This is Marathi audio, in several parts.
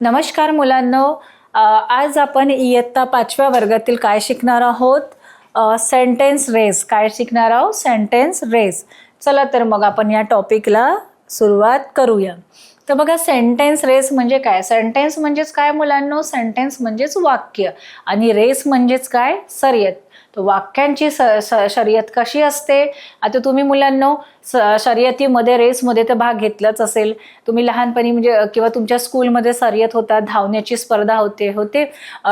नमस्कार मुलांनो, आज आपण इयत्ता 5व्या वर्गातील काय शिकणार आहोत? Sentence race. काय शिकणार आहोत? Sentence race. चला तर मग आपण या टॉपिकला सुरुवात करूया. तर बघा, सेंटेन्स रेस म्हणजे काय? सेंटेन्स म्हणजेच काय मुलांनो? सेंटेन्स म्हणजेच वाक्य आणि रेस म्हणजेच काय? शर्यत. तर वाक्यांची शर्यत कशी असते? आता तुम्ही मुलांनो शर्यतीमध्ये रेसमध्ये तर भाग घेतलाच असेल. तुम्ही लहानपणी म्हणजे किंवा तुमच्या स्कूलमध्ये शर्यत होतात, धावण्याची स्पर्धा होते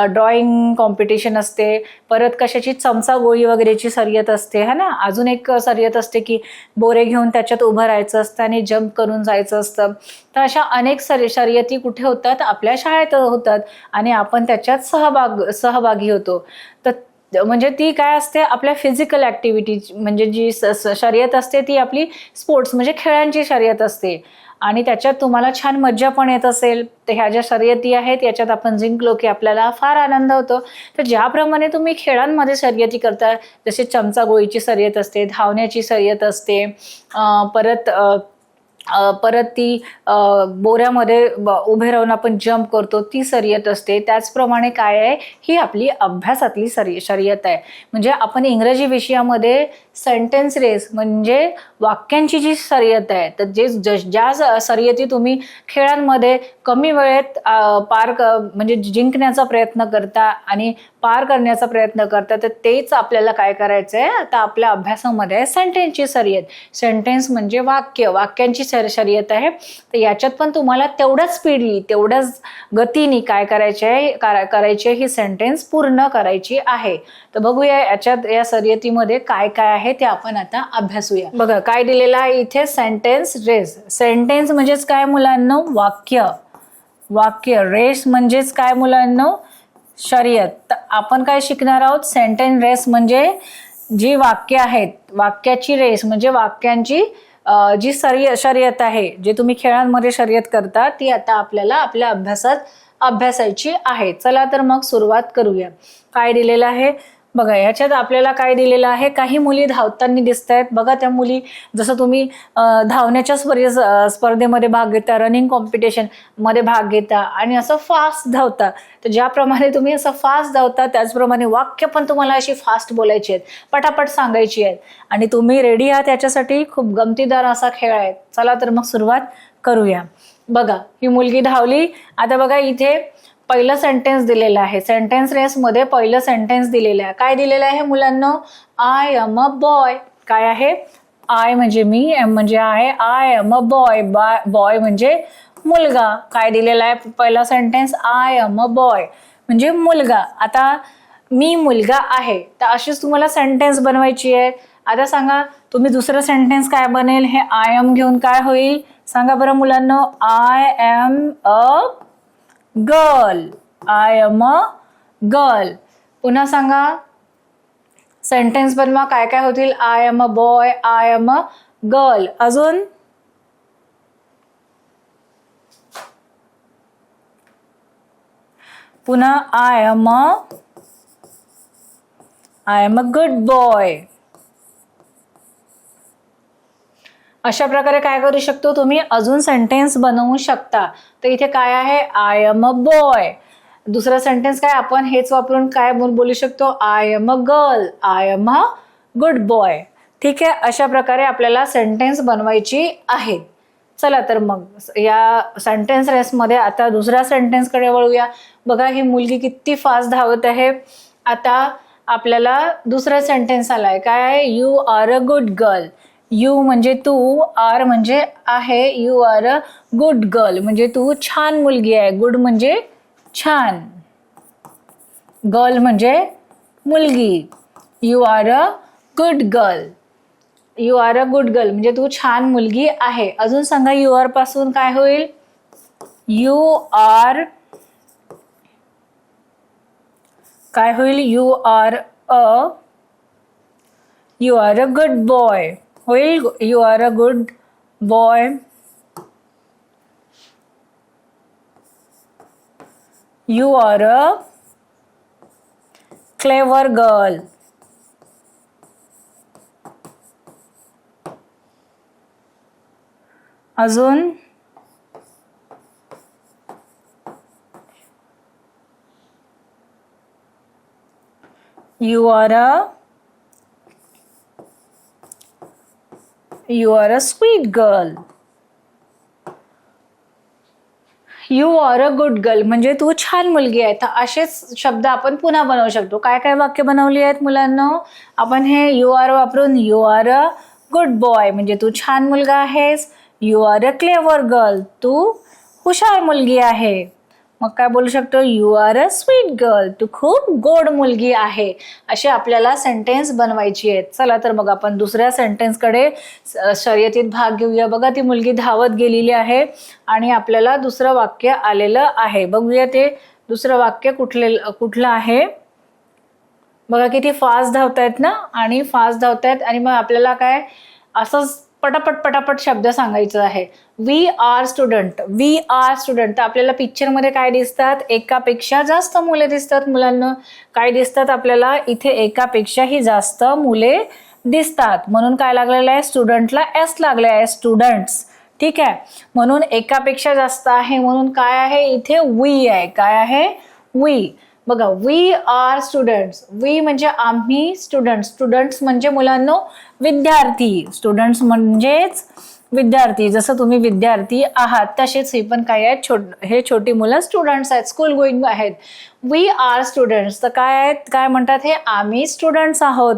ड्रॉइंग कॉम्पिटिशन असते, परत कशाची चमचा गोळी वगैरेची शर्यत असते है ना. अजून एक शर्यत असते की बोरे घेऊन त्याच्यात उभं राहायचं असतं आणि जंप करून जायचं असतं. तर अशा अनेक शर्यती कुठे होतात? आपल्या शाळेत होतात आणि आपण त्याच्यात सहभागी होतो. तर म्हणजे ती काय असते? आपल्या फिजिकल ऍक्टिव्हिटी, म्हणजे जी शर्यत असते ती आपली स्पोर्ट्स म्हणजे खेळांची शर्यत असते आणि त्याच्यात तुम्हाला छान मज्जा पण येत असेल. तर ह्या ज्या शर्यती आहेत याच्यात आपण जिंकलो की आपल्याला फार आनंद होतो. तर ज्याप्रमाणे तुम्ही खेळांमध्ये शर्यती करता, जसे चमचा गोळीची शर्यत असते, धावण्याची शर्यत असते, परत ती बोऱ्यामध्ये उभे राहून आपण जंप करतो, ती शर्यत असते. त्याचप्रमाणे काय आहे? ही आपली अभ्यासातली शर्यत आहे. म्हणजे आपण इंग्रजी विषयामध्ये सेंटेन्स रेस म्हणजे वाक्यांची जी शर्यत आहे, तर ज्या शर्यती तुम्ही खेळांमध्ये कमी वेळेत म्हणजे जिंकण्याचा प्रयत्न करता आणि पार करण्याचा प्रयत्न करता, तर तेच आपल्याला काय करायचं आहे आता आपल्या अभ्यासामध्ये आहे सेंटेन्सची शर्यत. सेंटेन्स म्हणजे वाक्यांची शर्यत आहे. तर याच्यात पण तुम्हाला तेवढ्याच स्पीडली, तेवढ्याच गतीने काय करायचे ही सेंटेन्स पूर्ण करायची आहे. तर बघूया याच्यात या शर्यतीमध्ये काय काय आहे ते आपण आता अभ्यासूया. बघा काय दिलेलं आहे इथे? Sentence race. सेंटेन्स म्हणजेच काय मुलांनो? वाक्य. रेस म्हणजेच काय मुलांनो? शर्यत. तर आपण काय शिकणार आहोत? सेंटेन्स रेस म्हणजे जी वाक्य आहेत, वाक्याची रेस म्हणजे वाक्यांची जी शर्यत आहे, जे तुम्ही खेळांमध्ये शर्यत करता, ती आता आपल्याला आपल्या अभ्यासात अभ्यासायची आहे. चला तर मग सुरुवात करूया. काय दिलेलं आहे बघा? याच्यात आपल्याला काय दिलेलं आहे? काही मुली धावताना दिसत आहेत. बघा त्या मुली, जसं तुम्ही धावण्याच्या स्पर्धेमध्ये भाग घेता, रनिंग कॉम्पिटिशन मध्ये भाग घेता आणि असं फास्ट धावता. तर ज्याप्रमाणे तुम्ही असं फास्ट धावता त्याचप्रमाणे वाक्य पण तुम्हाला अशी फास्ट बोलायची आहेत, पटापट सांगायची आहेत आणि तुम्ही रेडी आहात याच्यासाठी. खूप गमतीदार असा खेळ आहे. चला तर मग सुरुवात करूया. बघा ही मुलगी धावली. आता बघा इथे पहिलं सेंटेन्स दिलेलं आहे. सेंटेन्स रेस मध्ये पहिलं सेंटेन्स दिलेलं आहे. काय दिलेलं आहे मुलांनो? I am a boy. काय आहे? आय म्हणजे मी, एम म्हणजे आहे, I am a boy. Boy म्हणजे मुलगा. काय दिलेला आहे पहिला sentence? I am a boy म्हणजे मुलगा. आता मी मुलगा आहे. तर अशीच तुम्हाला सेंटेन्स बनवायची आहे. आता सांगा तुम्ही दुसरं सेंटेन्स काय बनेल? हे आय एम घेऊन काय होईल? सांगा बरं मुलांनो. I am a girl. I am a girl. पुन्हा सांगा सेंटेन्स बनवा. काय काय होतील? I am a boy, I am a girl. अजून पुन्हा I am a good boy. अशा प्रकारे काय करू शकतो? तुम्ही अजून सेंटेन्स बनवू शकता. तर इथे काय आहे? I am a boy. दुसरा सेंटेन्स काय आपण हेच वापरून काय बोलू शकतो? I am a girl, I am a good boy. ठीक आहे. अशा प्रकारे आपल्याला सेंटेन्स बनवायची आहे. चला तर मग या सेंटेन्स रेसमध्ये आता दुसऱ्या सेंटेन्सकडे वळूया. बघा ही मुलगी किती फास्ट धावत आहे. आता आपल्याला दुसरा सेंटेन्स आलाय. काय आहे? You are a good girl. You म्हणजे तू, आर म्हणजे आहे, you are a good girl म्हणजे तू छान मुलगी आहे. गुड म्हणजे छान, गर्ल म्हणजे मुलगी. You are a good girl. You are a good girl म्हणजे तू छान मुलगी आहे. अजून सांगा यू आर पासून काय होईल? यू आर काय होईल? You are a good boy होईल. You are a good boy. You are a clever girl. अजून you are a sweet girl. You are a good girl म्हणजे तू छान मुलगी आहे. तर असेच शब्द आपण पुन्हा बनवू शकतो. काय काय वाक्य बनवली आहेत मुलांना आपण? हे यू आर वापरून you are a good boy म्हणजे तू छान मुलगा आहेस. You are a clever girl तू हुशार मुलगी आहे. मग काय बोलू शकतो? You are a sweet girl तू खूप गोड मुलगी आहे. असे आपल्याला सेंटेन्स बनवायची आहेत. चला तर मग आपण दुसऱ्या सेंटेन्सकडे शर्यतीत भाग घेऊया. बघा ती मुलगी धावत गेलेली आहे आणि आपल्याला दुसरं वाक्य आलेलं आहे. बघूया ते दुसरं वाक्य कुठलं आहे. बघा किती फास्ट धावतायत ना, आणि फास्ट धावतायत आणि मग आपल्याला काय असंच पटापट शब्द सांगायचं आहे. We are student. We are student. तर आपल्याला पिक्चरमध्ये काय दिसतात? एकापेक्षा जास्त मुले दिसतात. मुलांना काय दिसतात आपल्याला? इथे एकापेक्षाही जास्त मुले दिसतात. म्हणून काय लागलेलं आहे? स्टुडंटला एस लागले आहे. स्टुडंट्स. ठीक आहे. म्हणून एकापेक्षा जास्त आहे म्हणून काय आहे? इथे वी आहे. काय आहे? वी. बघा वी आर स्टुडंट्स. वी म्हणजे आम्ही स्टुडंट्स. स्टुडंट्स म्हणजे मुलांनो विद्यार्थी. स्टुडंट्स म्हणजेच विद्यार्थी. जसं तुम्ही विद्यार्थी आहात तसेच हे पण काय आहेत? हे छोटी मुलं स्टुडंट्स आहेत, स्कूल गोईंग आहेत. We are students. तर काय आहेत? काय म्हणतात हे? आम्ही स्टुडंट्स आहोत.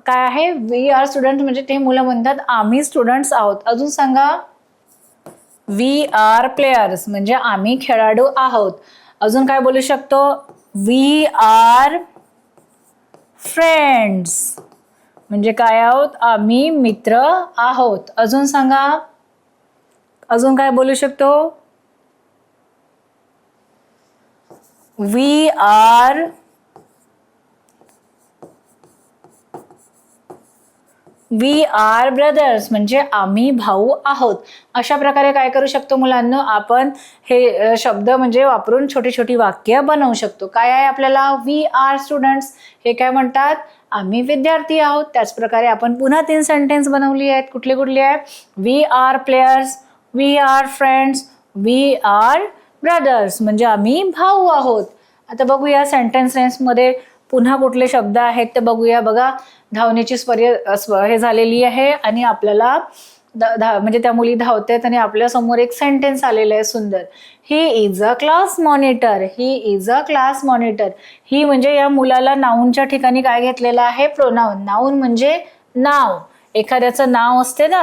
काय आहे? वी आर स्टुडंट्स म्हणजे ते मुलं म्हणतात आम्ही स्टुडंट्स आहोत. अजून सांगा. वी आर प्लेयर्स म्हणजे आम्ही खेळाडू आहोत. अजून काय बोलू शकतो? वी आर फ्रेंड्स म्हणजे काय आहोत? आम्ही मित्र आहोत. अजून सांगा. अजून काय बोलू शकतो? वी आर ब्रदर्स म्हणजे आम्ही भाऊ आहोत. अशा प्रकारे काय करू शकतो मुलांना? आपण हे शब्द म्हणजे वापरून छोटी छोटी वाक्य बनवू शकतो. काय आहे आपल्याला? वी आर स्टुडंट्स हे काय म्हणतात? आम्ही विद्यार्थी आहोत. त्याच प्रकारे आपण पुन्हा 3 सेंटेन्स बनवली आहेत. कुठले कुठले आहेत? We are players, we are friends, we are brothers म्हणजे आम्ही भाऊ आहोत. आता बघूया सेंटेन्सेसमध्ये पुन्हा कुठले शब्द आहेत ते बघूया. बघा धावण्याची हे झालेली आहे आणि आपल्याला म्हणजे त्या मुली धावतात आणि आपल्या समोर एक सेंटेन्स आलेलं आहे सुंदर. He is a class monitor. He is a class monitor. He म्हणजे या मुलाला नाऊनच्या ठिकाणी काय घेतलेलं आहे? प्रोनाऊन. नाऊन म्हणजे नाव. एखाद्याचं नाव असते ना,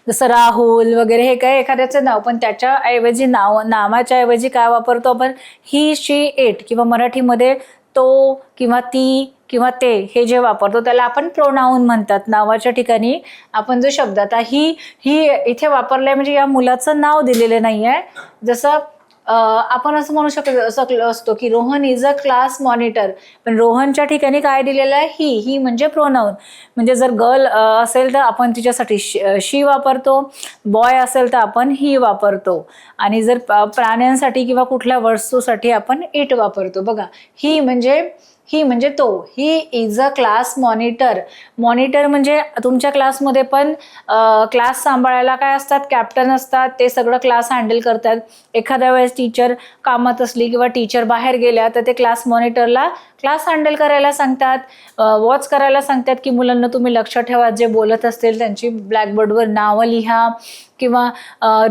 जसं राहुल वगैरे हे काय एखाद्याचं नाव, पण त्याच्या ऐवजी नावाच्या ऐवजी काय वापरतो आपण? ही, शी, इट किंवा मराठीमध्ये तो किंवा ती किंवा ते हे जे वापरतो त्याला आपण प्रोनाऊन म्हणतात. नावाच्या ठिकाणी आपण जो शब्द आता ही इथे वापरलाय म्हणजे या मुलाचं नाव दिलेलं नाहीये. जसं आपण असं म्हणू शकलो असतो की Rohan is a class monitor, पण रोहनच्या ठिकाणी काय दिलेलं आहे? ही म्हणजे प्रोनाऊन. म्हणजे जर गर्ल असेल तर आपण तिच्यासाठी शी वापरतो, बॉय असेल तर आपण ही वापरतो, आणि जर प्राण्यांसाठी किंवा कुठल्या वस्तूसाठी आपण इट वापरतो. बघा ही म्हणजे तो. ही is a class monitor. Monitor म्हणजे तुमच्या क्लासमध्ये पण क्लास सांभाळायला काय असतात? कॅप्टन असतात. ते सगळं क्लास हँडल करतात. एखाद्या वेळेस टीचर कामात असली किंवा टीचर बाहेर गेल्या तर ते क्लास मॉनिटरला क्लास हँडल करायला सांगतात, वॉच करायला सांगतात की मुलांना तुम्ही लक्ष ठेवा, जे बोलत असतील त्यांची ब्लॅकबोर्डवर नावं लिहा किंवा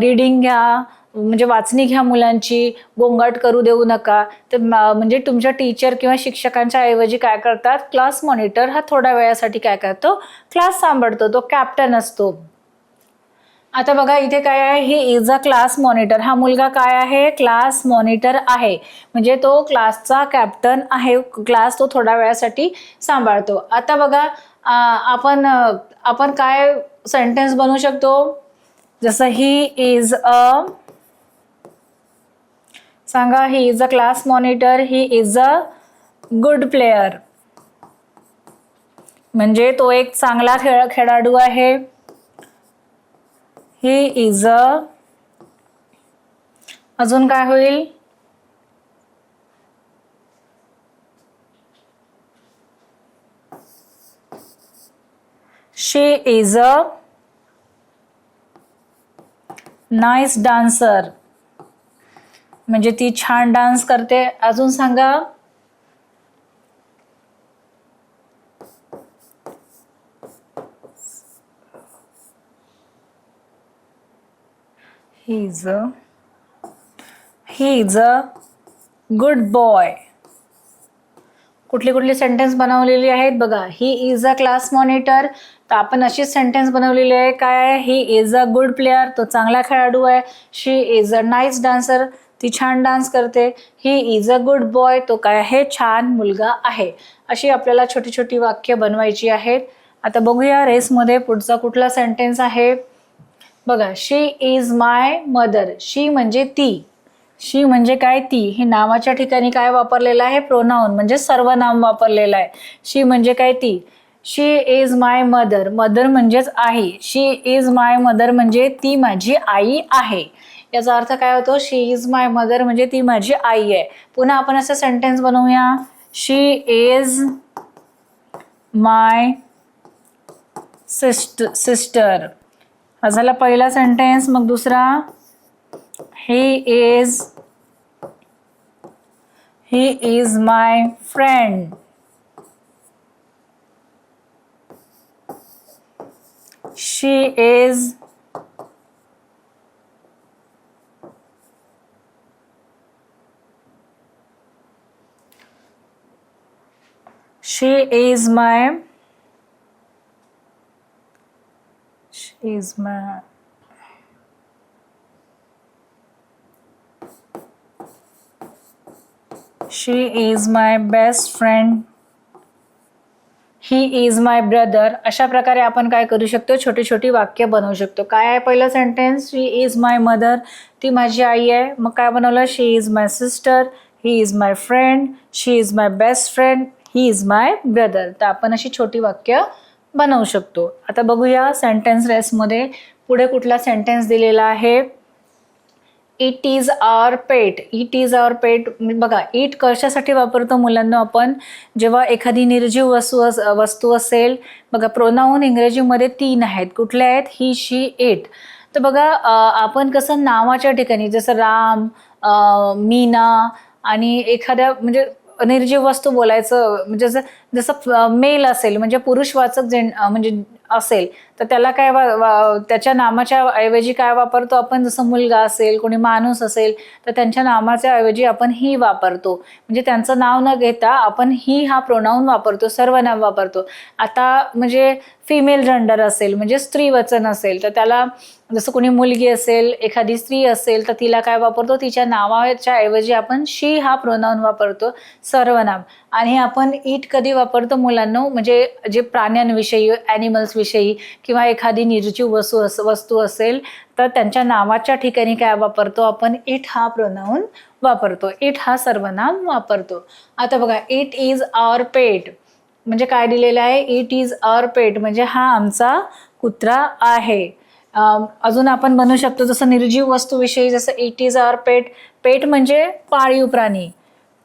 रीडिंग घ्या म्हणजे वाचणी घ्या मुलांची, गोंगाट करू देऊ नका. तर म्हणजे तुमच्या टीचर किंवा शिक्षकांच्या ऐवजी काय करतात? क्लास मॉनिटर हा थोड्या वेळासाठी काय करतो? क्लास सांभाळतो. तो कॅप्टन असतो. आता बघा इथे काय आहे? ही इज अ क्लास मॉनिटर. हा मुलगा काय आहे? क्लास मॉनिटर आहे म्हणजे तो क्लासचा कॅप्टन आहे. क्लास तो थोड्या वेळासाठी सांभाळतो. आता बघा आपण काय सेंटेन्स बनवू शकतो? जसं ही इज अ, सांगा. ही is a class monitor. He is a good player म्हणजे तो एक चांगला खेळाडू आहे. ही इज अ, अजून काय होईल? शी इज अ नाईस डान्सर म्हणजे ती छान डान्स करते. अजून सांगा. ही इज अ गुड बॉय. कुठली कुठली सेंटेन्स बनवलेली आहेत बघा. ही इज अ क्लास मॉनिटर, तर आपण अशीच सेंटेन्स बनवलेली आहे. काय आहे? ही इज अ गुड प्लेअर, तो चांगला खेळाडू आहे. शी इज अ नाईस डान्सर, ती छान डान्स करते. ही इज अ गुड बॉय, तो काय आहे? छान मुलगा आहे. अशी आपल्याला छोटी छोटी वाक्य बनवायची आहेत. आता बघूया रेसमध्ये पुढचा कुठला सेंटेन्स आहे बघा. शी इज माय मदर. शी म्हणजे ती. शी म्हणजे काय? ती. हे नावाच्या ठिकाणी काय वापरलेलं आहे? प्रोनाउन म्हणजे सर्वनाम वापरलेलं आहे. शी म्हणजे काय? ती. शी इज माय मदर. मदर म्हणजेच आई. शी इज माय मदर म्हणजे ती माझी आई आहे. याचा अर्थ काय होतो? शी इज माय मदर म्हणजे ती माझी आई आहे. पुन्हा आपण असं सेंटेन्स बनवूया. शी इज माय सिस्टर. हा झाला पहिला सेंटेन्स. मग दुसरा. ही is my friend. She is my best friend. He is my brother. अशा प्रकारे आपण काय करू शकतो? छोटी छोटी वाक्य बनवू शकतो. काय आहे पहिलं sentence? She is my mother, ती माझी आई आहे. मग काय बनवलं? She is my sister, he is my friend, she is my best friend, he is my brother. तर आपण अशी छोटी वाक्य बनवू शकतो. आता बघूया सेंटेन्स रेसमध्ये पुढे कुठला सेंटेन्स दिलेला आहे. It is our pet. It is our pet बघा. इट कशासाठी वापरतो मुलांना आपण? जेव्हा एखादी निर्जीव वस्तू असेल बघा. प्रोनाऊन इंग्रजीमध्ये 3 आहेत. कुठले आहेत? ही, शी, इट. तर बघा आपण कसं नावाच्या ठिकाणी जसं राम, मीना आणि एखाद्या म्हणजे निर्जीव वस्तू बोलायचं म्हणजे जसं मेल असेल म्हणजे पुरुषवाचक म्हणजे असेल तर त्याला काय त्याच्या नामाच्या ऐवजी काय वापरतो आपण? जसं मुलगा असेल, कोणी माणूस असेल तर त्यांच्या नामाच्या ऐवजी आपण ही वापरतो. म्हणजे त्यांचं नाव न घेता आपण ही हा प्रोनाऊन वापरतो, सर्वनाम वापरतो. आता म्हणजे फिमेल जेंडर असेल म्हणजे स्त्री वचन असेल तर त्याला जसं कोणी मुलगी असेल, एखादी स्त्री असेल तर तिला काय वापरतो? तिच्या नावाच्या ऐवजी आपण शी हा प्रोनाऊन वापरतो, सर्वनाम. आणि आपण इट कधी वापरतो मुलांना? म्हणजे जे प्राण्यांविषयी, ॲनिमल्स विषयी किंवा एखादी निर्जीव वस्तू असेल तर त्यांच्या नावाच्या ठिकाणी काय वापरतो आपण? इट हा प्रोनाऊन वापरतो, इट हा सर्वनाम वापरतो. आता बघा. इट इज आवर पेट म्हणजे काय दिलेलं आहे? इट इज आवर पेट म्हणजे हा आमचा कुत्रा आहे. अजून आपण बनवू शकतो जसं निर्जीव वस्तूविषयी जसं इट इज आवर पेट. पेट म्हणजे पाळीव प्राणी.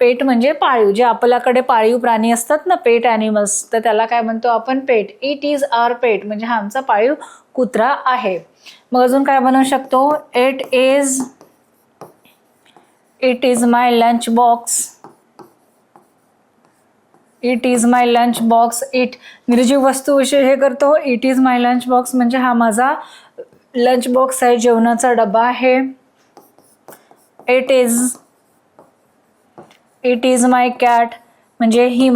पेट म्हणजे पाळीव, जे आपल्याकडे पाळीव प्राणी असतात ना, पेट ॲनिमल्स, तर त्याला काय म्हणतो आपण? पेट. इट इज आवर पेट म्हणजे हा आमचा पाळीव कुत्रा आहे. मग अजून काय बनवू शकतो? It is my lunch box. It is my lunch box. It निर्जीव वस्तूविषयी हे करतो. It is my lunch box म्हणजे हा माझा लंच बॉक्स आहे, जेवणाचा डबा आहे. इट इज माय कॅट म्हणजे ही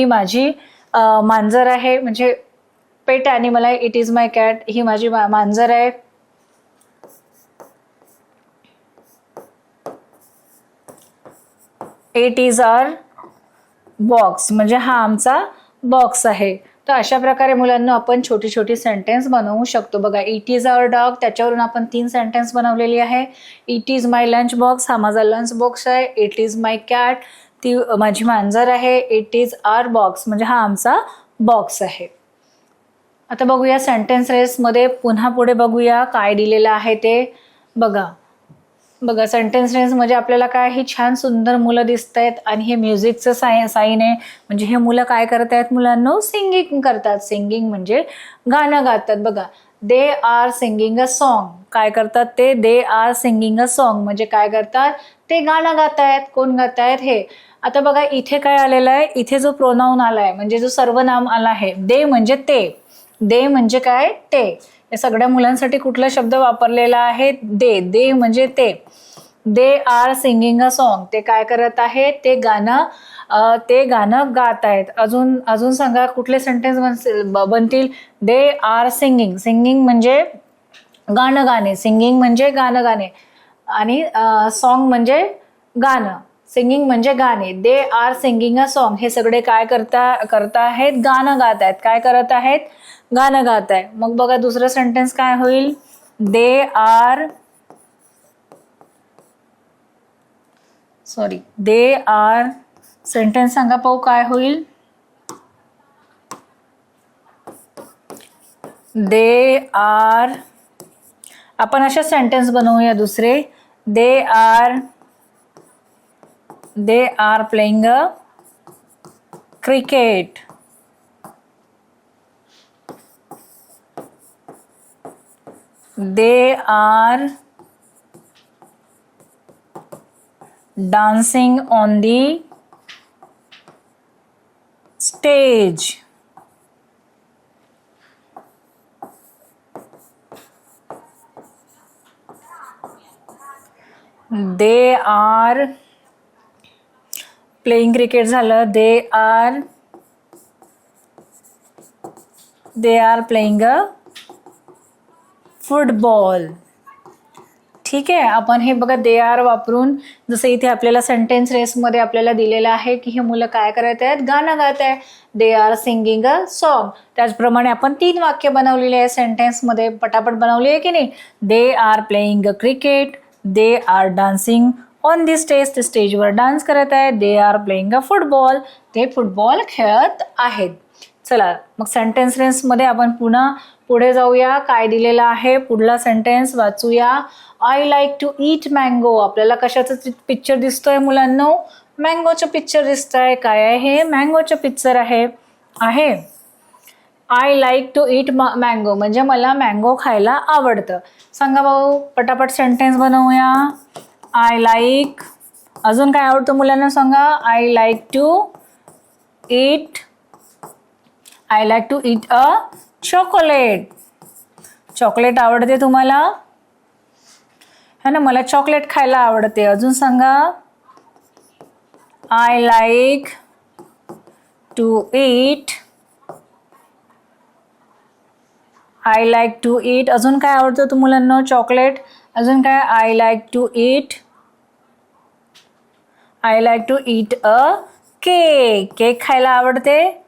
माझी मांजर आहे. म्हणजे पेट ॲनिमल आहे. इट इज माय कॅट, ही माझी मांजर आहे. इट इज आवर बॉक्स म्हणजे हा आमचा बॉक्स आहे. तर अशा प्रकारे मुलांना आपण छोटी छोटी सेंटेन्स बनवू शकतो. बघा. इट इज आवर डॉग, त्याच्यावरून आपण 3 सेंटेन्स बनवलेली आहे. It is my lunch box, हा माझा लंच बॉक्स आहे. इट इज माय कॅट, ती माझी मांजर आहे. इट इज आवर बॉक्स म्हणजे हा आमचा बॉक्स आहे. आता बघूया सेंटेन्स रेसमध्ये पुन्हा पुढे बघूया काय दिलेलं आहे ते. बघा. सेंटेन्स रेस म्हणजे आपल्याला काय? ही छान सुंदर मुलं दिसत आहेत आणि हे म्युझिकचं साईन आहे. म्हणजे हे मुलं काय करत आहेत मुलांना? सिंगिंग करतात. सिंगिंग म्हणजे गाणं गातात. बघा. They are singing a song. काय करतात ते? They are singing a song म्हणजे काय करतात? ते गाणं गातायत. कोण गातायत? हे. आता बघा इथे काय आलेलं आहे? इथे जो प्रोनाऊन आला आहे म्हणजे जो सर्वनाम आला आहे दे म्हणजे ते. दे म्हणजे काय? ते. या सगळ्या मुलांसाठी कुठला शब्द वापरलेला आहे? दे. दे म्हणजे ते. They are singing a song. ते काय करत आहेत? ते गाणं गात आहेत. अजून सांगा कुठले सेंटेन्स बनतील? They are singing. सिंगिंग म्हणजे गाणं गाणे. सिंगिंग म्हणजे गाणं गाणे आणि सॉन्ग म्हणजे गाणं. सिंगिंग म्हणजे गाणे. They are singing a song. हे सगळे काय करता आहेत? गाणं गात आहेत. काय करत आहेत? गाणं गात आहे. मग बघा दुसरं सेंटेन्स काय होईल? दे आर सेंटेन्स सांगा पाहू काय होईल? They are. आपण असे सेंटेन्स बनवूया दुसरे. They are playing a cricket. They are dancing on the stage. They are playing cricket झालं. They are playing a football. ठीक आहे. आपण हे बघा दे आर वापरून जसं इथे आपल्याला सेंटेन्स रेसमध्ये आपल्याला दिलेलं आहे की हे मुलं काय करत आहेत? गाणं गात आहे. They are singing a song. त्याचप्रमाणे आपण 3 वाक्य बनवलेली आहे सेंटेन्समध्ये. पटापट बनवली आहे की नाही? They are playing a cricket. They are dancing on the stage. ते स्टेजवर डान्स करत आहेत. They are playing a football. ते फुटबॉल खेळत आहेत. चला मग सेंटेन्स रेसमध्ये आपण पुढे जाऊया. काय दिलेलं आहे? पुढला सेंटेन्स वाचूया. I like to eat mango. आपल्याला कशाचं पिक्चर दिसतोय मुलांनो? मँगोचं पिक्चर दिसतंय. काय आहे हे? मँगोचं पिक्चर आहे. I like to eat mango म्हणजे मला मँगो खायला आवडतं. सांगा भाऊ पटापट सेंटेन्स बनवूया. I like. अजून काय आवडतं मुलांना सांगा? I like to eat a chocolate. Chocolate आवडते तुम्हाला? है ना? मला चॉकलेट खायला आवडते. अजून सांगा. I like to eat. अजून काय आवडतं तुम्हाला मुलांना? चॉकलेट. अजून काय? I like to eat a cake. Cake खायला आवडते.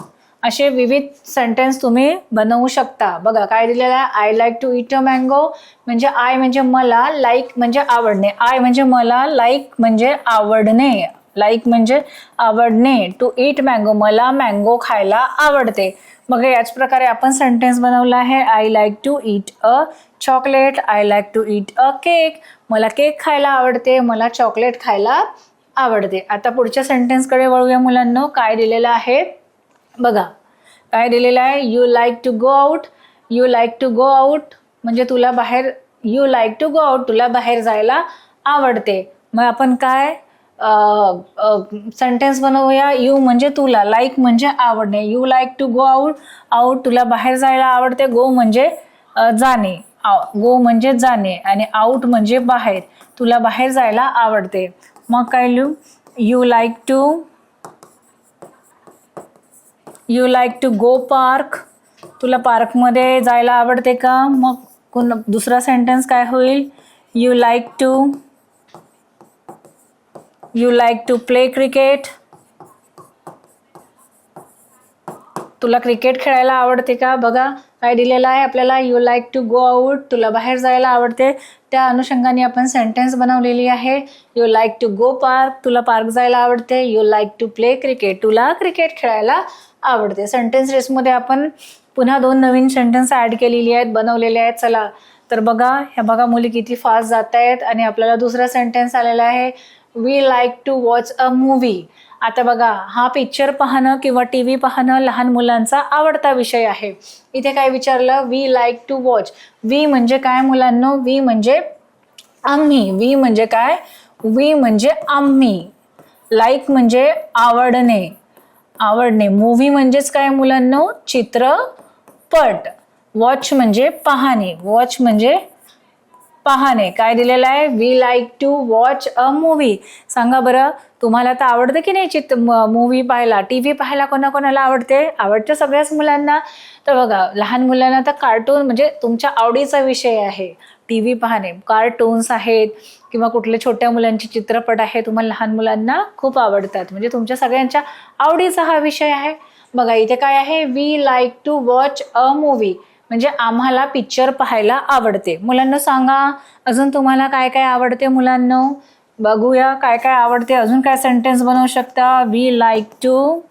असे विविध सेंटेन्स तुम्ही बनवू शकता. बघा काय दिलेलं आहे? I like to eat a mango म्हणजे आय म्हणजे मला, लाईक म्हणजे आवडणे. आय म्हणजे मला, लाईक म्हणजे आवडणे. टू ईट मँगो मला मँगो खायला आवडते. मग याच प्रकारे आपण सेंटेन्स बनवला आहे. I like to eat a chocolate. I like to eat a cake. मला केक खायला आवडते. मला चॉकलेट खायला आवडते. आता पुढच्या सेंटेन्सकडे वळूया मुलांना. काय दिलेलं आहे बघा. काय दिलेलं आहे? You like to go out. म्हणजे तुला बाहेर. तुला बाहेर जायला आवडते. मग आपण काय सेंटेन्स बनवूया. यू म्हणजे तुला, लाईक म्हणजे आवडणे. You like to go out. तुला बाहेर जायला आवडते. गो म्हणजे जाणे आणि आउट म्हणजे बाहेर. तुला बाहेर जायला आवडते. मग काय लिहू? You like to go park. तुला पार्कमध्ये जायला आवडते का? मग दुसरा सेंटेन्स काय होईल? You like to play cricket. तुला क्रिकेट खेळायला आवडते का? बघा काय दिलेलं आहे आपल्याला. You like to go out. तुला बाहेर जायला आवडते. त्या अनुषंगाने आपण सेंटेन्स बनवलेली आहे. You like to go park. तुला पार्क जायला आवडते. You like to play cricket. तुला क्रिकेट खेळायला आवडते. सेंटेन्स रेसमध्ये आपण पुन्हा 2 नवीन सेंटेन्स ऍड केलेली आहेत, बनवलेले आहेत. चला तर बघा मुली किती फास्ट जात आहेत. आणि आपल्याला दुसरा सेंटेन्स आलेला आहे. We like to watch a movie. आता बघा हा पिक्चर पाहणं किंवा टीव्ही पाहणं लहान मुलांचा आवडता विषय आहे. इथे काय विचारलं? We like to watch. We म्हणजे काय मुलांना? वी म्हणजे आम्ही. वी म्हणजे काय? वी म्हणजे आम्ही. लाईक म्हणजे आवडणे. मूव्ही म्हणजेच काय मुलांना? चित्रपट. वॉच म्हणजे पाहणे, वॉच म्हणजे पाहणे. काय दिलेलं आहे? We like to watch a movie. सांगा बरं, तुम्हाला तर आवडतं की नाही मूव्ही पाहायला, टीव्ही पाहायला? कोणाकोणाला आवडते? आवडतं सगळ्याच मुलांना. तर बघा, लहान मुलांना तर कार्टून म्हणजे तुमच्या आवडीचा विषय आहे टीव्ही पाहणे. कार्टून्स आहेत किंवा कुठले छोट्या मुलांचे चित्रपट आहे, तुम्हाला लहान मुलांना खूप आवडतात, म्हणजे तुमच्या सगळ्यांच्या आवडीचा हा विषय आहे. बघा इथे काय आहे? We like to watch a movie, म्हणजे आम्हाला पिक्चर पाहायला आवडते. मुलांना सांगा अजून तुम्हाला काय काय आवडते मुलांना? बघूया काय काय आवडते. अजून काय सेंटेन्स बनवू शकता? वी लाईक टू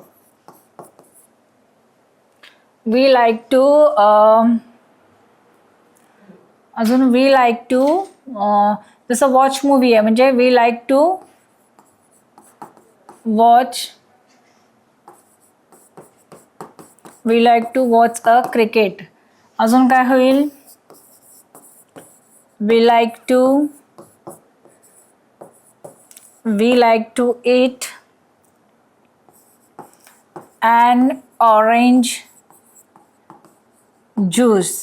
अजून वी लाईक टू जसं वॉच मूव्ही आहे, म्हणजे we like to watch a cricket. अजून काय होईल? We like to eat an orange juice.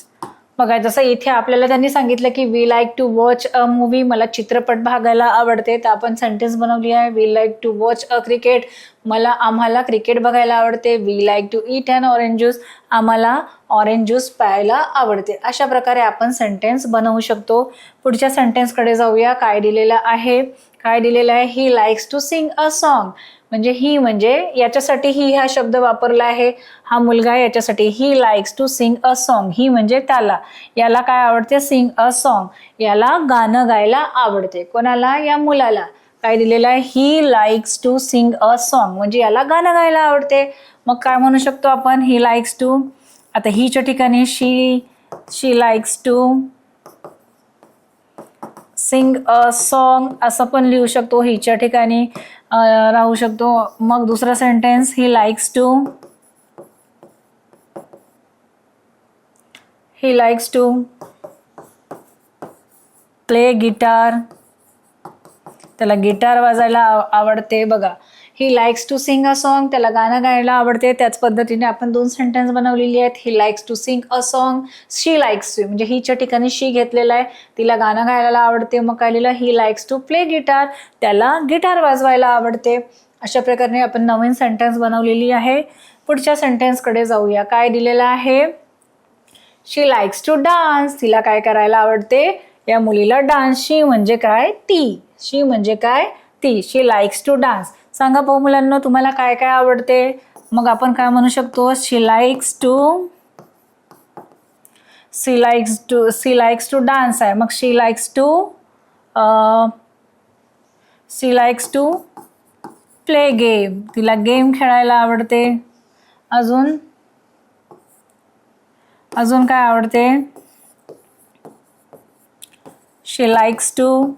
बघा जसं इथे आपल्याला त्यांनी सांगितलं की we like to watch a movie, मला चित्रपट बघायला आवडते, तर आपण सेंटेन्स बनवली आहे we like to watch a cricket, आम्हाला क्रिकेट बघायला आवडते. We like to eat an orange juice, आम्हाला ऑरेंज ज्यूस प्यायला आवडते. अशा प्रकारे आपण सेंटेन्स बनवू शकतो. पुढच्या सेंटेन्सकडे जाऊया. काय दिलेलं आहे? He likes to sing a song, म्हणजे ही म्हणजे याच्यासाठी ही हा शब्द वापरला आहे. हा मुलगा याच्यासाठी he likes to sing a song, he म्हणजे त्याला. याला काय आवडते? सिंग अ सॉन्ग, याला गाणं गायला आवडते. कोणाला? या मुलाला. काय दिलेलं आहे? He likes to sing a song, म्हणजे याला गाणं गायला आवडते. मग काय म्हणू शकतो आपण? ही लाईक्स टू, आता हीच्या ठिकाणी she likes to sing a song असं पण लिहू शकतो. हिच्या ठिकाणी राहू शकतो. मग दुसरा sentence, he likes to play guitar, त्याला गिटार वाजायला आवडते. बघा, he likes to sing a song, त्याला गाणं गायला आवडते. त्याच पद्धतीने आपण दोन सेंटेन्स बनवलेली आहेत. He likes to sing a song, she likes to, म्हणजे हिच्या ठिकाणी शी घेतलेला आहे, तिला गाणं गायला आवडते. मग काय लिहिलं? ही लाईक्स टू प्ले गिटार, त्याला गिटार वाजवायला आवडते. अशा प्रकारे आपण नवीन सेंटेन्स बनवलेली आहे. पुढच्या सेंटेन्सकडे जाऊया. काय दिलेलं आहे? शी लाईक्स टू डान्स, तिला काय करायला आवडते? या मुलीला डान्स. शी म्हणजे काय? ती. शी लाईक्स टू डान्स. सांगा पाहू मुलांना, तुम्हाला काय काय आवडते? मग आपण काय म्हणू शकतो? शी लाईक्स टू डान्स आहे. मग शी लाईक्स टू प्ले गेम, तिला गेम खेळायला आवडते. अजून काय आवडते? शी लाईक्स टू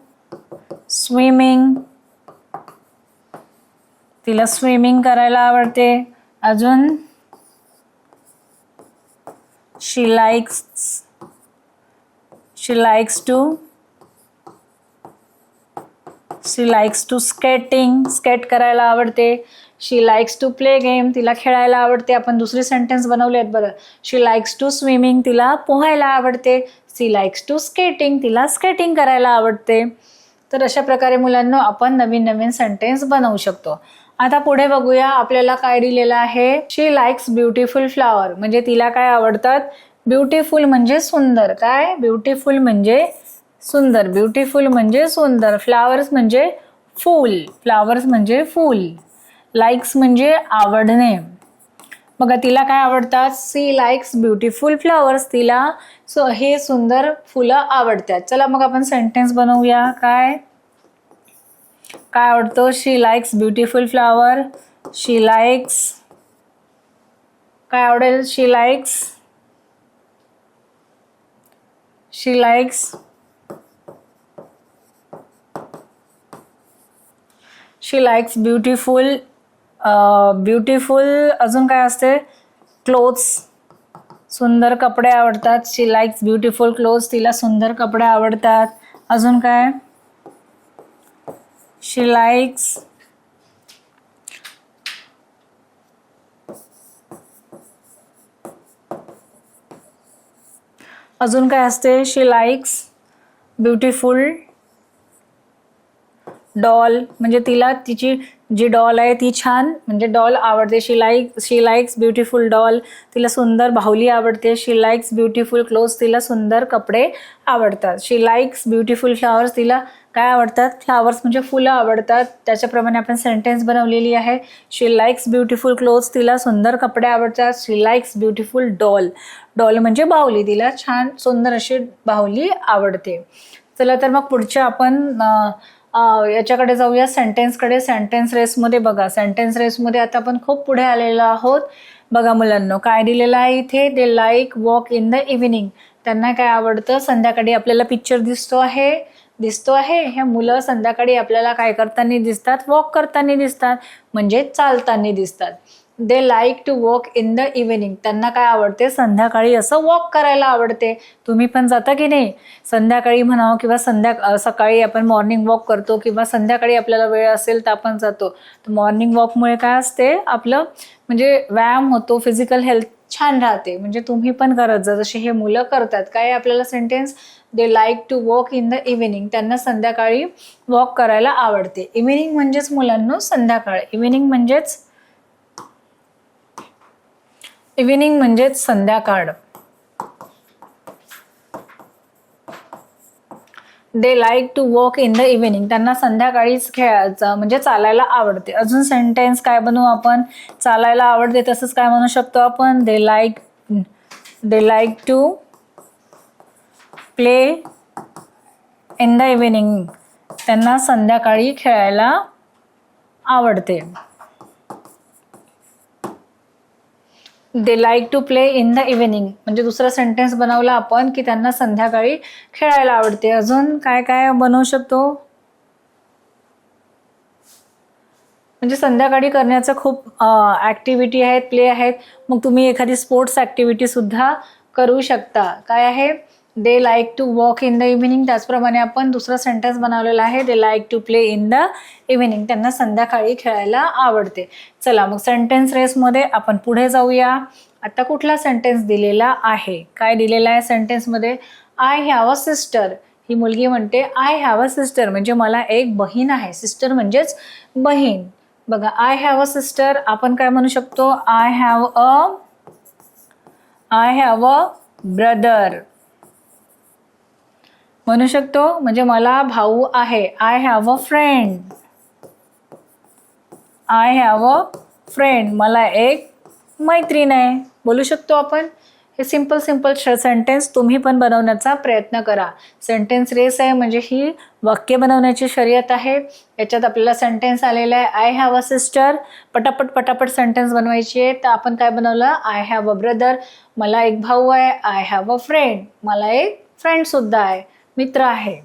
स्विमिंग, तिला स्विमिंग करायला आवडते. अजून शी लाईक्स टू स्केट करायला आवडते. शी लाईक्स टू प्ले गेम, तिला खेळायला आवडते. आपण दुसरी सेंटेन्स बनवले आहेत बरं. शी लाईक्स टू स्विमिंग, तिला पोहायला आवडते. शी लाईक्स टू स्केटिंग, तिला स्केटिंग करायला आवडते. तर अशा प्रकारे मुलांना आपण नवीन नवीन सेंटेन्स बनवू शकतो. आता पुढे बघूया आपल्याला काय दिलेलं आहे. शी लाईक्स ब्युटिफुल फ्लॉवर, म्हणजे तिला काय आवडतात? ब्युटिफुल म्हणजे सुंदर. काय? ब्युटिफुल म्हणजे सुंदर. फ्लावर्स म्हणजे फूल. लाईक्स म्हणजे आवडणे. बघा तिला काय आवडतात? सी लाईक्स ब्युटिफुल फ्लॉवर्स, तिला हे सुंदर फुलं आवडतात. चला मग आपण सेंटेन्स बनवूया. काय आवडतं? शी लाईक्स ब्युटिफुल फ्लॉवर. काय आवडेल? शी लाईक्स ब्युटिफुल अजून काय असते? क्लोथ्स, सुंदर कपडे आवडतात. शी लाईक्स ब्युटिफुल क्लोथ्स, तिला सुंदर कपडे आवडतात. अजून काय? शी लाईक्स अजून काय असते? शी लाईक्स ब्युटिफुल डॉल, म्हणजे तिला तिची जी डॉल आहे ती छान, म्हणजे डॉल आवडते. शी लाईक्स ब्युटिफुल डॉल, तिला सुंदर बाहुली आवडते. शी लाईक्स ब्युटिफुल क्लोथ्स, तिला सुंदर कपडे आवडतात. शी लाईक्स ब्युटिफुल फ्लावर्स, तिला काय आवडतात? फ्लावर्स म्हणजे फुलं आवडतात. त्याच्याप्रमाणे आपण सेंटेन्स बनवलेली आहे. शी लाईक्स ब्युटिफुल क्लोथ्स, तिला सुंदर कपडे आवडतात. शी लाईक्स ब्युटिफुल डॉल, डॉल म्हणजे बाहुली, तिला छान सुंदर अशी बाहुली आवडते. चला तर मग पुढच्या आपण याच्याकडे जाऊया, सेंटेन्सकडे. सेंटेन्स रेसमध्ये बघा, सेंटेन्स रेसमध्ये आता आपण खूप पुढे आलेलो आहोत. बघा मुलांनो, काय दिलेलं आहे इथे? दे like walk in the evening, त्यांना काय आवडतं? संध्याकाळी आपल्याला पिक्चर दिसतो आहे. हे मुलं संध्याकाळी आपल्याला काय करताना दिसतात? वॉक करताना दिसतात, म्हणजे चालताना दिसतात. They like to walk in the evening, त्यांना काय आवडते? संध्याकाळी असं वॉक करायला आवडते. तुम्ही पण जाता की नाही? संध्याकाळी म्हणावं किंवा सकाळी आपण मॉर्निंग वॉक करतो, किंवा संध्याकाळी आपल्याला वेळ असेल तर आपण जातो. तर मॉर्निंग वॉकमुळे काय असते? आपलं म्हणजे व्यायाम होतो, फिजिकल हेल्थ छान राहते. म्हणजे तुम्ही पण करत जा जसे हे मुलं करतात. काय आपल्याला sentence? They like to walk in the evening, त्यांना संध्याकाळी वॉक करायला आवडते. इव्हिनिंग म्हणजेच मुलांनो संध्याकाळ, इव्हिनिंग म्हणजेच संध्याकाळ. They like to walk in the evening, त्यांना संध्याकाळीच खेळायचं म्हणजे चालायला आवडते. अजून सेंटेन्स काय बनवू आपण? चालायला आवडते तसंच काय म्हणू शकतो आपण? They like to play in the evening, त्यांना संध्याकाळी खेळायला आवडते. They like to play in the evening, म्हणजे दुसरा सेंटेन्स बनवला आपण की त्यांना संध्याकाळी खेळायला आवडते. अजून काय काय बनवू शकतो? म्हणजे संध्याकाळी करण्याचं खूप ॲक्टिव्हिटी आहेत, प्ले आहेत. मग तुम्ही एखादी स्पोर्ट्स ॲक्टिव्हिटी सुद्धा करू शकता. काय आहे? They like to walk in the evening. त्याचप्रमाणे आपण दुसरा सेंटेन्स बनवलेला आहे, they like to play in the evening, त्यांना संध्याकाळी खेळायला आवडते. चला मग सेंटेन्स रेसमध्ये आपण पुढे जाऊया. आता कुठला सेंटेन्स दिलेला आहे? काय दिलेला आहे सेंटेन्समध्ये? आय हॅव अ सिस्टर, ही मुलगी म्हणते आय हॅव अ सिस्टर, म्हणजे मला एक बहीण आहे. सिस्टर म्हणजेच बहीण. बघा, आय हॅव अ सिस्टर, आपण काय म्हणू शकतो? आय हॅव अ ब्रदर म्हणू शकतो, म्हणजे मला भाऊ आहे. आय हॅव अ फ्रेंड, मला एक मैत्रीण आहे, बोलू शकतो आपण. हे सिंपल सेंटेन्स तुम्ही पण बनवण्याचा प्रयत्न करा. सेंटेन्स रेस आहे म्हणजे ही वाक्य बनवण्याची शर्यत आहे. याच्यात आपल्याला सेंटेन्स आलेला आहे आय हॅव अ सिस्टर, पटापट सेंटेन्स बनवायची आहे. तर आपण काय बनवलं? आय हॅव अ ब्रदर, मला एक भाऊ आहे. आय हॅव अ फ्रेंड, मला एक फ्रेंड सुद्धा आहे, मित्र आहे.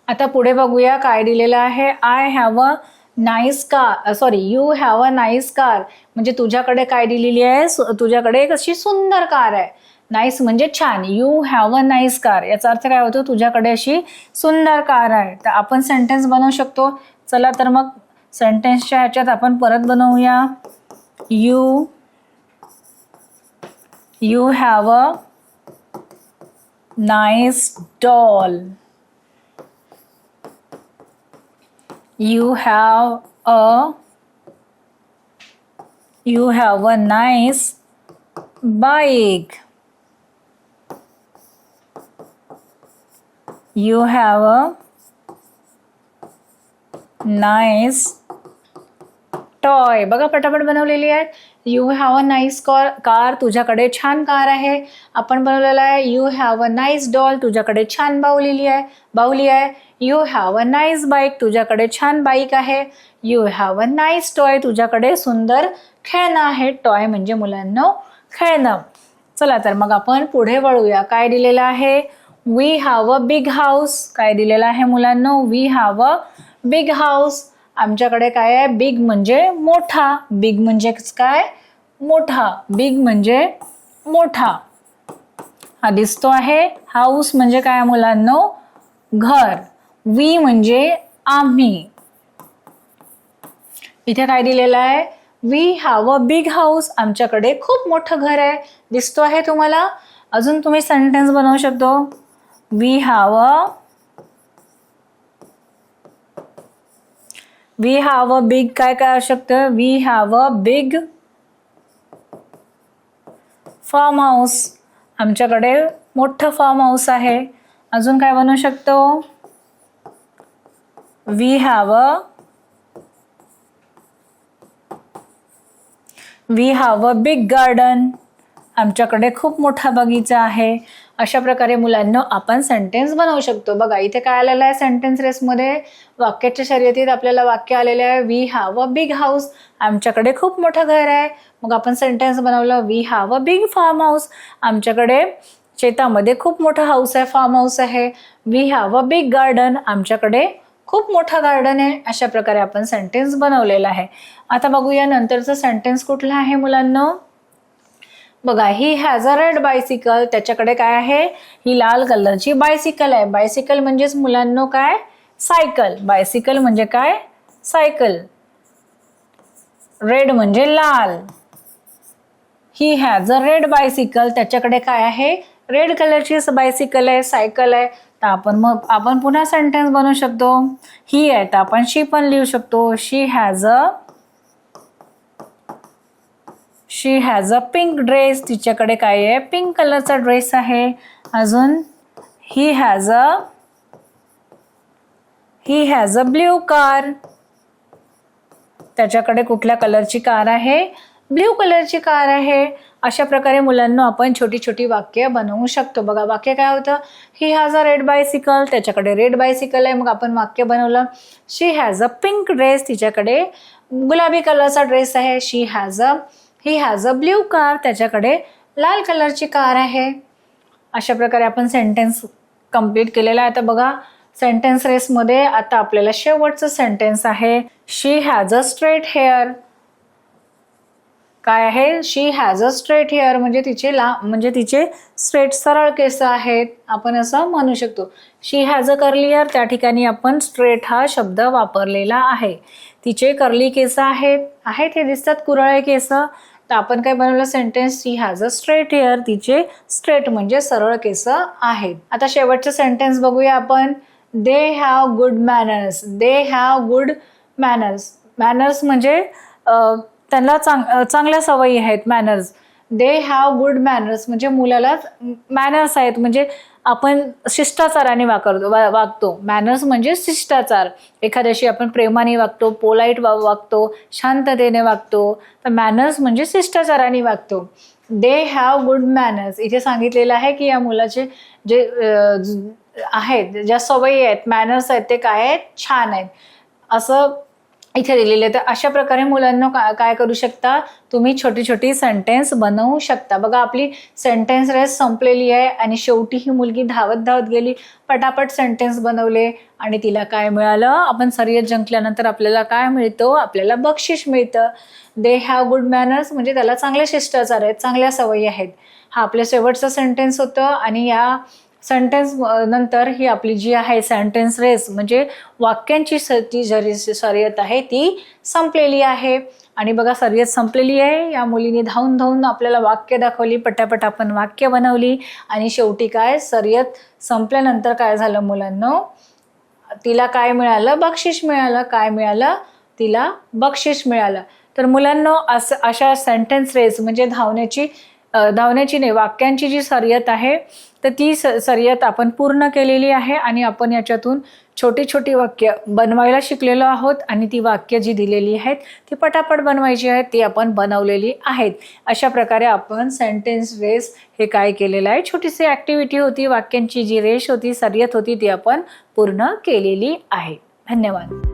आता पुढे बघूया काय दिलेलं आहे. I have a nice car, you have a nice car, म्हणजे तुझ्याकडे काय दिलेली आहे? तुझ्याकडे एक अशी सुंदर कार आहे. नाईस म्हणजे छान. You have a nice car, याचा अर्थ काय होतो? तुझ्याकडे अशी सुंदर कार आहे. तर आपण सेंटेन्स बनवू शकतो. चला तर मग सेंटेन्सच्या ह्याच्यात आपण परत बनवूया. You have a nice doll. You have a nice bike. You have a nice toy. बघा पटापट बनवलेली आहेत. You have a nice car, तुझ्याकडे छान कार आहे. आपण बनवलेला आहे you have a nice doll, तुझ्याकडे छान बाहुली आहे. You have a nice bike, तुझ्याकडे छान बाईक आहे. You have a nice toy, तुझ्याकडे सुंदर खेळणं आहे. टॉय म्हणजे मुलांना खेळणं. चला तर मग आपण पुढे वळूया. काय दिलेलं आहे? We have a big house. काय दिलेलं आहे मुलांना? We have a big house, आमच्याकडे काय आहे? बिग म्हणजे मोठा. बिग म्हणजे काय? मोठा. बिग म्हणजे मोठा. हा दिसतो आहे. हाऊस म्हणजे काय मुलांनो? घर. वी म्हणजे आम्ही. इथे काय दिलेलं आहे? We have a big house, आमच्याकडे खूप मोठं घर आहे. दिसतो आहे तुम्हाला? अजून तुम्ही सेंटेन्स बनवू शकतो. वी हॅव अ बिग, काय काय असू शकतं, we have a big farm house, आमच्याकडे मोठं फार्म हाऊस आहे. अजून काय बनवू शकतो, we have a big garden, आमच्याकडे खूप मोठा बगीचा आहे. अशा प्रकारे मुलांना आपण सेंटेन्स बनवू शकतो. बघा इथे काय आलेलं आहे सेंटेन्स रेसमध्ये, वाक्याच्या शर्यतीत आपल्याला वाक्य आलेले आहे we have a big house, आमच्याकडे खूप मोठं घर आहे. मग आपण सेंटेन्स बनवलं we have a big farm house, आमच्याकडे शेतामध्ये खूप मोठं हाऊस आहे, फार्म हाऊस आहे. We have a big garden, आमच्याकडे खूप मोठं गार्डन आहे. अशा प्रकारे आपण सेंटेन्स बनवलेला आहे. आता बघूया नंतरचं सेंटेन्स कुठलं आहे मुलांना. बघा he has a red bicycle, त्याच्याकडे काय आहे, ही लाल कलरची बायसिकल आहे. बायसिकल म्हणजेच मुलांना काय, सायकल. बायसिकल म्हणजे काय, सायकल. रेड म्हणजे लाल. He has a red bicycle, त्याच्याकडे काय आहे, रेड कलरची बायसिकल आहे, सायकल आहे. तर आपण पुन्हा सेंटेन्स बनवू शकतो. ही आहे तर आपण शी पण लिहू शकतो. शी हॅज अ पिंक ड्रेस, तिच्याकडे काय आहे, पिंक कलरचा ड्रेस आहे. अजून he has a blue car, त्याच्याकडे कुठल्या कलरची कार आहे, ब्ल्यू कलरची कार आहे. अशा प्रकारे मुलांना आपण छोटी छोटी वाक्य बनवू शकतो. बघा वाक्य काय होतं, he has a red bicycle, त्याच्याकडे रेड बायसिकल आहे. मग आपण वाक्य बनवलं शी हॅज अ पिंक ड्रेस, तिच्याकडे गुलाबी कलरचा ड्रेस आहे. He has a blue car, त्याच्याकडे लाल कलरची कार आहे. अशा प्रकारे आपण सेंटेन्स कंप्लीट केलेला आहे. आता बघा सेंटेन्स रेसमध्ये आता आपल्याला शेवटचं सेंटेन्स आहे शी हॅज अ स्ट्रेट हेअर. काय आहे, शी हॅज अ स्ट्रेट हेअर म्हणजे तिचे स्ट्रेट सरळ केस आहेत, आपण असं म्हणू शकतो. शी हॅज अ कर्ली हेअर, त्या ठिकाणी आपण स्ट्रेट हा शब्द वापरलेला आहे. तिचे कर्ली केस आहेत हे दिसतात, कुरळे केस. तर आपण काय बनवलं sentence, she has a straight hair, तिचे स्ट्रेट म्हणजे सरळ केस आहेत. आता शेवटचं सेंटेन्स बघूया आपण. They have good manners. Manners म्हणजे त्यांना चांगल्या सवयी आहेत. Manners, they have good manners म्हणजे मुलाला मॅनर्स आहेत, म्हणजे आपण शिष्टाचाराने वागतो. मॅनर्स म्हणजे शिष्टाचार, एखाद्याशी आपण प्रेमाने वागतो, पोलाईट वागतो, शांततेने वागतो. तर मॅनर्स म्हणजे शिष्टाचाराने वागतो. दे हॅव गुड मॅनर्स, इथे सांगितलेलं आहे की या मुलाचे जे आहेत, ज्या सवयी आहेत, मॅनर्स आहेत, ते काय आहेत, छान आहेत असं इथे दिलेले आहे. तर अशा प्रकारे मुलांना काय करू शकता, तुम्ही छोटी छोटी सेंटेन्स बनवू शकता. बघा आपली सेंटेन्स रेस संपलेली आहे आणि शेवटी ही मुलगी धावत धावत गेली, पटापट सेंटेन्स बनवले आणि तिला काय मिळालं, आपण शर्यत जिंकल्यानंतर आपल्याला काय मिळतं, आपल्याला बक्षीस मिळतं. दे हॅव गुड मॅनर्स म्हणजे त्याला चांगले शिष्टाचार आहेत, चांगल्या सवयी आहेत. हा आपल्या शेवटचं सेंटेन्स होतं आणि या सेंटेन्स नंतर ही आपली जी आहे सेंटेन्स रेस म्हणजे वाक्यांची शर्यत आहे ती संपलेली आहे. आणि बघा शर्यत संपलेली आहे, या मुलीने धावून धावून आपल्याला वाक्य दाखवली, पटापट आपण वाक्य बनवली आणि शेवटी काय, शर्यत संपल्यानंतर काय झालं मुलांनो, तिला काय मिळालं, बक्षीस मिळालं. काय मिळालं, तिला बक्षीस मिळालं. तर मुलांनो अशा सेंटेन्स रेस म्हणजे धावण्याची नाही, वाक्यांची जी शर्यत आहे तर ती शर्यत आपण पूर्ण केलेली आहे आणि आपण याच्यातून छोटी छोटी वाक्य बनवायला शिकलेलो आहोत आणि ती वाक्य जी दिलेली आहेत ती पटापट बनवायची आहेत, ती आपण बनवलेली आहेत. अशा प्रकारे आपण सेंटेन्स रेस हे काय केलेलं आहे, छोटीशी ॲक्टिव्हिटी होती, वाक्यांची जी रेस होती, शर्यत होती, ती आपण पूर्ण केलेली आहे. धन्यवाद.